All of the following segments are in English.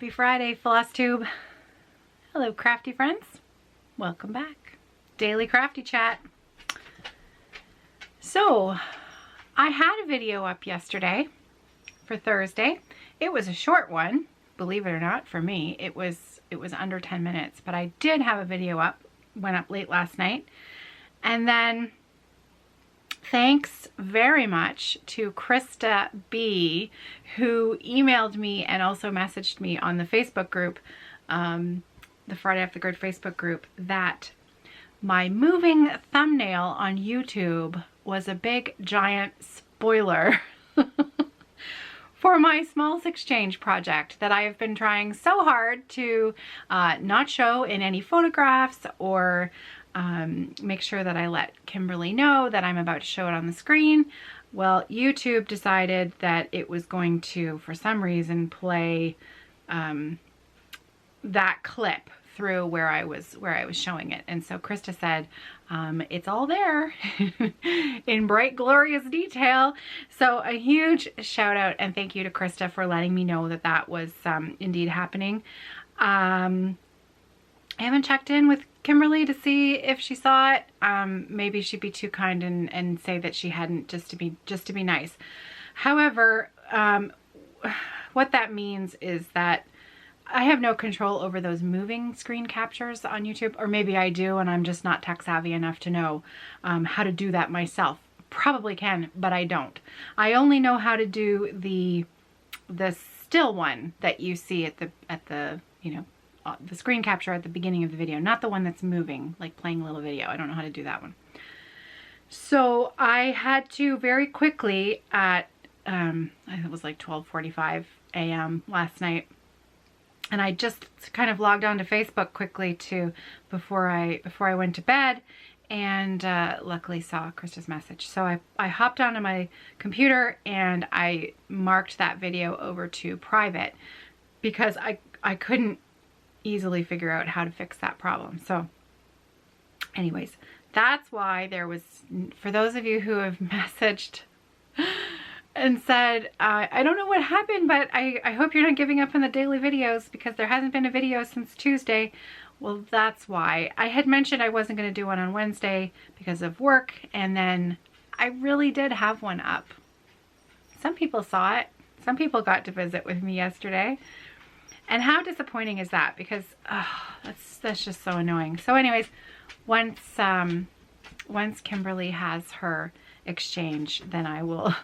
Happy Friday, Flosstube. Hello, crafty friends. Welcome back. Daily Crafty Chat. So, I had a video up yesterday for Thursday. It was a short one, believe it or not, for me. It was under 10 minutes, but I did have a video up, went up late last night. And then thanks very much to Krista B, who emailed me and also messaged me on the Facebook group, the Friday Off the Grid Facebook group, that my moving thumbnail on YouTube was a big giant spoiler for my Smalls Exchange project that I have been trying so hard to not show in any photographs or make sure that I let Kimberly know that I'm about to show it on the screen. Well, YouTube decided that it was going to, for some reason, play that clip through where I was showing it. And so Krista said, it's all there in bright, glorious detail. So a huge shout out and thank you to Krista for letting me know that that was indeed happening. I haven't checked in with Kimberly to see if she saw it. Maybe she'd be too kind and say that she hadn't, just to be nice. However, what that means is that I have no control over those moving screen captures on YouTube, or maybe I do and I'm just not tech savvy enough to know how to do that myself. Probably can, but I don't. I only know how to do the still one that you see at the you know, the screen capture at the beginning of the video, not the one that's moving, like playing a little video. I don't know how to do that one. So I had to very quickly at, I think it was like 12:45 a.m. last night, and I just kind of logged on to Facebook quickly before I went to bed, and luckily saw Krista's message. So I hopped onto my computer and I marked that video over to private because I couldn't easily figure out how to fix that problem. So anyways, that's why there was, for those of you who have messaged and said, I don't know what happened, but I hope you're not giving up on the daily videos because there hasn't been a video since Tuesday. Well, that's why. I had mentioned I wasn't going to do one on Wednesday because of work, and then I really did have one up. Some people saw it. Some people got to visit with me yesterday. And how disappointing is that? Because that's just so annoying. So anyways, once Kimberly has her exchange, then I will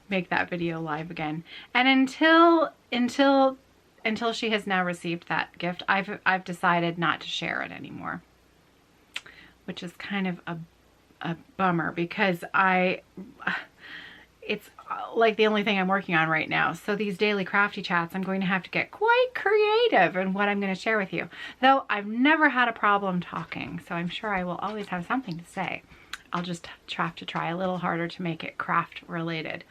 make that video live again. And until she has now received that gift, I've decided not to share it anymore, which is kind of a bummer because it's like the only thing I'm working on right now. So these daily crafty chats, I'm going to have to get quite creative in what I'm going to share with you. Though I've never had a problem talking, so I'm sure I will always have something to say. I'll just have to try a little harder to make it craft related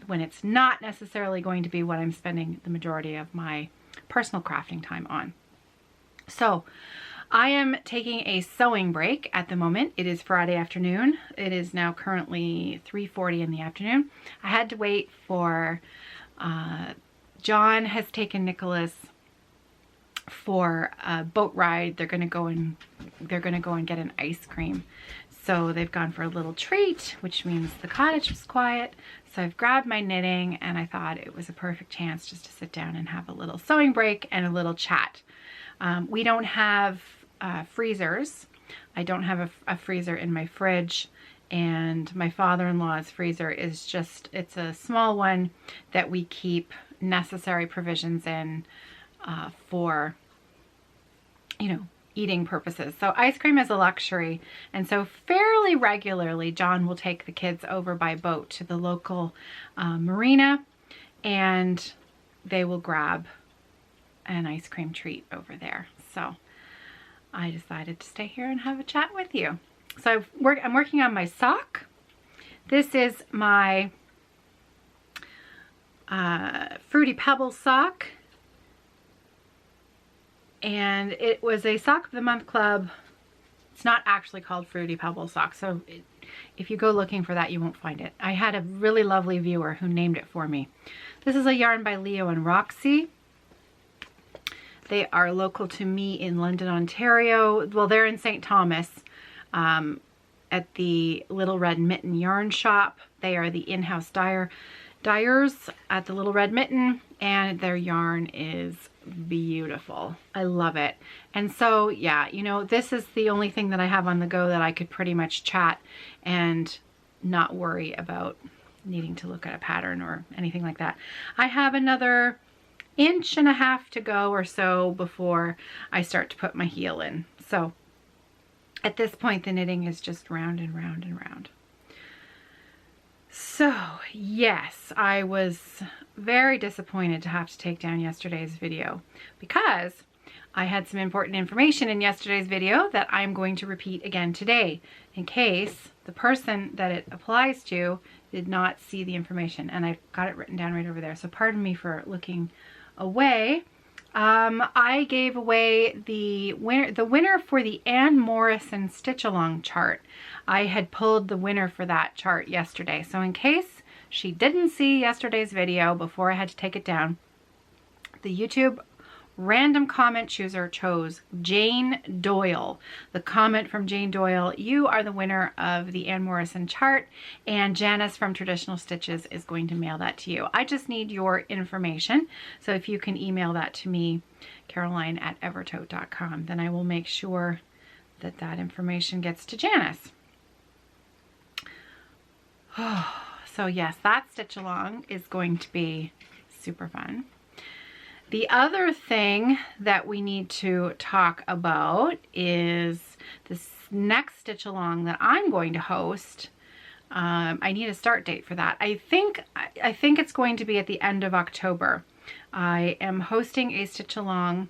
when it's not necessarily going to be what I'm spending the majority of my personal crafting time on. So I am taking a sewing break at the moment. It is Friday afternoon. It is now currently 3:40 in the afternoon. I had to wait for, John has taken Nicholas for a boat ride. They're gonna go and get an ice cream. So they've gone for a little treat, which means the cottage was quiet. So I've grabbed my knitting and I thought it was a perfect chance just to sit down and have a little sewing break and a little chat. We don't have freezers. I don't have a freezer in my fridge, and my father-in-law's freezer is just, it's a small one that we keep necessary provisions in for, you know, eating purposes. So ice cream is a luxury, and so fairly regularly John will take the kids over by boat to the local marina, and they will grab an ice cream treat over there. So I decided to stay here and have a chat with you. So I'm working on my sock. This is my Fruity Pebbles sock, and it was a Sock of the Month Club. It's not actually called Fruity Pebbles sock, so if you go looking for that, you won't find it. I had a really lovely viewer who named it for me. This is a yarn by Leo and Roxy. They are local to me in London, Ontario. Well, they're in St. Thomas at the Little Red Mitten Yarn Shop. They are the in-house dyers at the Little Red Mitten, and their yarn is beautiful. I love it. And so, yeah, you know, this is the only thing that I have on the go that I could pretty much chat and not worry about needing to look at a pattern or anything like that. I have another 1.5 inches to go or so before I start to put my heel in. So at this point, the knitting is just round and round and round. So yes, I was very disappointed to have to take down yesterday's video because I had some important information in yesterday's video that I'm going to repeat again today in case the person that it applies to did not see the information, and I've got it written down right over there. So pardon me for looking away. I gave away the winner for the Ann Morrison stitch along chart. I had pulled the winner for that chart yesterday. So in case she didn't see yesterday's video before I had to take it down, the YouTube random comment chooser chose Jane Doyle. The comment from Jane Doyle: you are the winner of the Ann Morrison chart, and Janice from Traditional Stitches is going to mail that to you. I just need your information, so if you can email that to me, Caroline@evertote.com, then I will make sure that that information gets to Janice. So yes, that stitch along is going to be super fun. The other thing that we need to talk about is this next stitch along that I'm going to host. I need a start date for that. I think it's going to be at the end of October. I am hosting a stitch along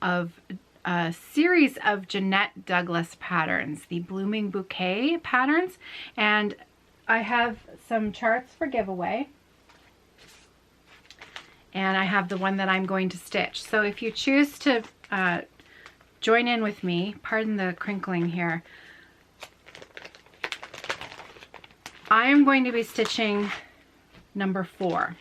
of a series of Jeanette Douglas patterns, the Blooming Bouquet patterns, and I have some charts for giveaway. And I have the one that I'm going to stitch. So if you choose to join in with me, pardon the crinkling here, I am going to be stitching number 4.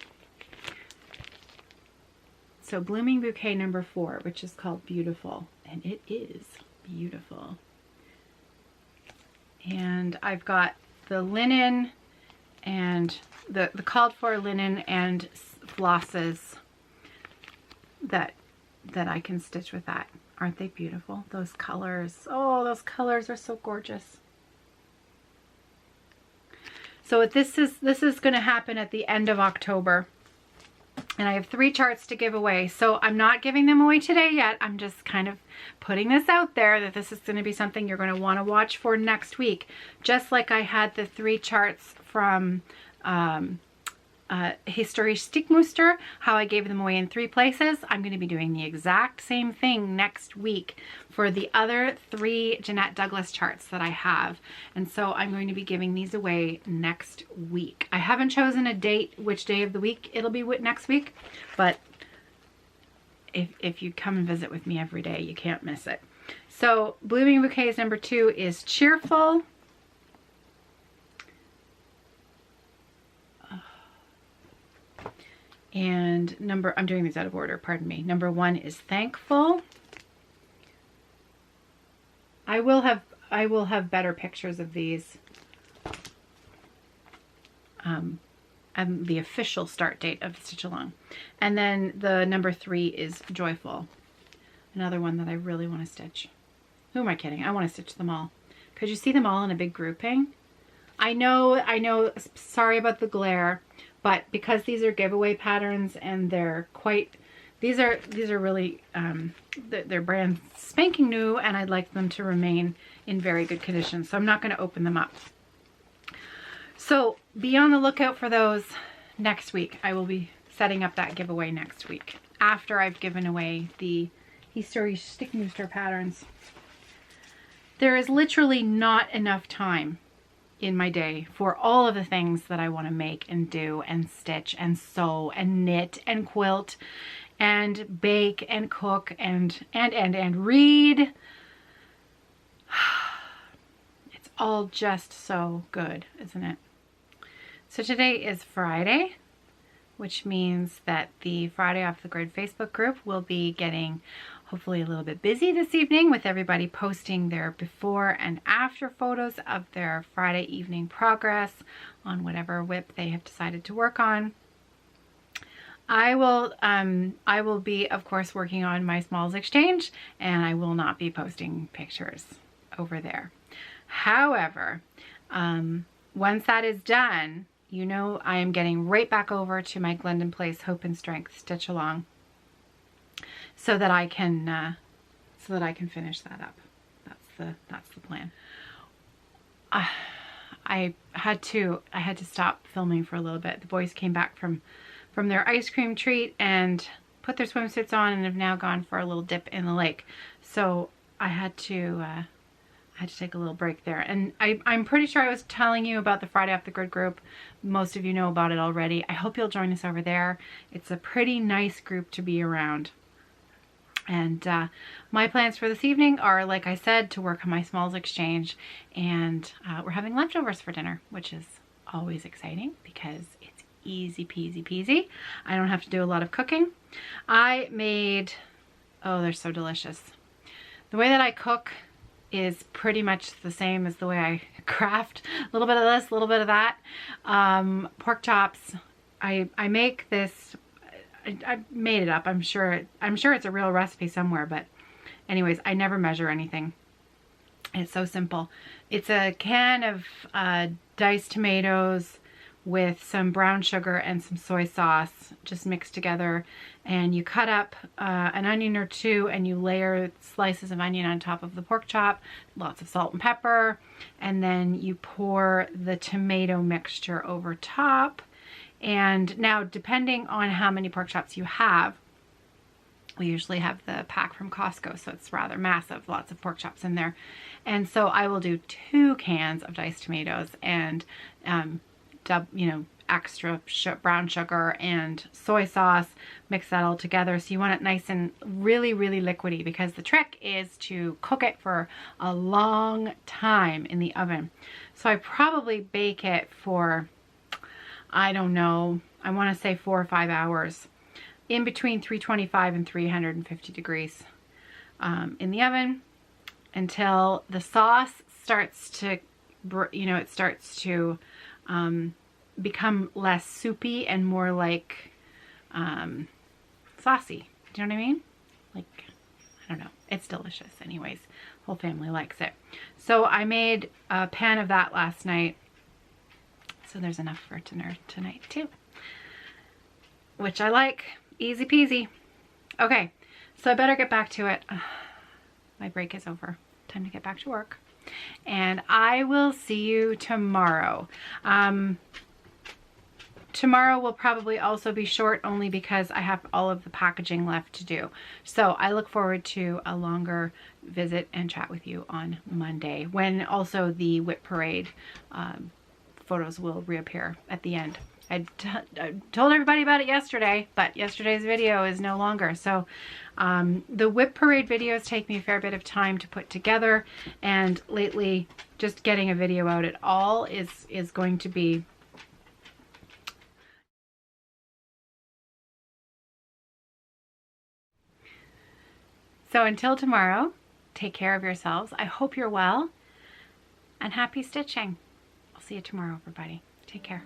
So Blooming Bouquet number 4, which is called Beautiful, and it is beautiful. And I've got the linen and the called for linen and flosses that I can stitch with that. Aren't they beautiful? Those colors. Oh, those colors are so gorgeous. So this is going to happen at the end of October. And I have 3 charts to give away. So I'm not giving them away today yet. I'm just kind of putting this out there that this is going to be something you're going to want to watch for next week. Just like I had the 3 charts from Historische Stickmuster, how I gave them away in 3 places. I'm going to be doing the exact same thing next week for the other 3 Jeanette Douglas charts that I have. And so I'm going to be giving these away next week. I haven't chosen a date, which day of the week it'll be next week, but if you come and visit with me every day, you can't miss it. So Blooming Bouquets number 2 is Cheerful. And I'm doing these out of order, pardon me. Number 1 is Thankful. I will have better pictures of these and the official start date of the stitch along. And then the number 3 is Joyful. Another one that I really want to stitch. Who am I kidding? I want to stitch them all. Could you see them all in a big grouping? I know, sorry about the glare. But because these are giveaway patterns and they're these are really, they're brand spanking new, and I'd like them to remain in very good condition. So I'm not going to open them up. So be on the lookout for those next week. I will be setting up that giveaway next week after I've given away the Historische Stickmuster patterns. There is literally not enough time in my day for all of the things that I want to make and do and stitch and sew and knit and quilt and bake and cook and read. It's all just so good, isn't it? So today is Friday, which means that the Friday Off the Grid Facebook group will be getting hopefully a little bit busy this evening with everybody posting their before and after photos of their Friday evening progress on whatever whip they have decided to work on. I will be, of course, working on my Smalls Exchange, and I will not be posting pictures over there. However, once that is done, you know I am getting right back over to my Glendon Place Hope and Strength Stitch Along so that I can finish that up. That's the plan. I had to stop filming for a little bit. The boys came back from their ice cream treat and put their swimsuits on and have now gone for a little dip in the lake. So I had to take a little break there. And I'm pretty sure I was telling you about the Friday Off the Grid group. Most of you know about it already. I hope you'll join us over there. It's a pretty nice group to be around. And my plans for this evening are, like I said, to work on my Smalls Exchange. And we're having leftovers for dinner, which is always exciting because it's easy peasy peasy. I don't have to do a lot of cooking. I made, oh, they're so delicious. The way that I cook is pretty much the same as the way I craft. A little bit of this, a little bit of that. Pork chops. I make this, I made it up. I'm sure it's a real recipe somewhere, but anyways, I never measure anything. It's so simple. It's a can of diced tomatoes with some brown sugar and some soy sauce just mixed together, and you cut up an onion or two and you layer slices of onion on top of the pork chop, lots of salt and pepper, and then you pour the tomato mixture over top. And now, depending on how many pork chops you have, we usually have the pack from Costco, so it's rather massive, lots of pork chops in there. And so I will do 2 cans of diced tomatoes and extra brown sugar and soy sauce, mix that all together. So you want it nice and really, really liquidy, because the trick is to cook it for a long time in the oven. So I probably bake it for, I don't know, I want to say 4 or 5 hours in between 325 and 350 degrees in the oven until the sauce starts to, it starts to become less soupy and more like saucy. Do you know what I mean? Like, I don't know. It's delicious anyways. Whole family likes it. So I made a pan of that last night. So there's enough for dinner tonight too, which I like. Easy peasy. Okay, so I better get back to it. My break is over. Time to get back to work. And I will see you tomorrow. Tomorrow will probably also be short, only because I have all of the packaging left to do. So I look forward to a longer visit and chat with you on Monday, when also the Whip Parade photos will reappear at the end. I told everybody about it yesterday, but yesterday's video is no longer. So the Whip Parade videos take me a fair bit of time to put together, and lately just getting a video out at all is going to be so. Until tomorrow, take care of yourselves. I hope you're well, and happy stitching. I'll see you tomorrow, everybody. Take care.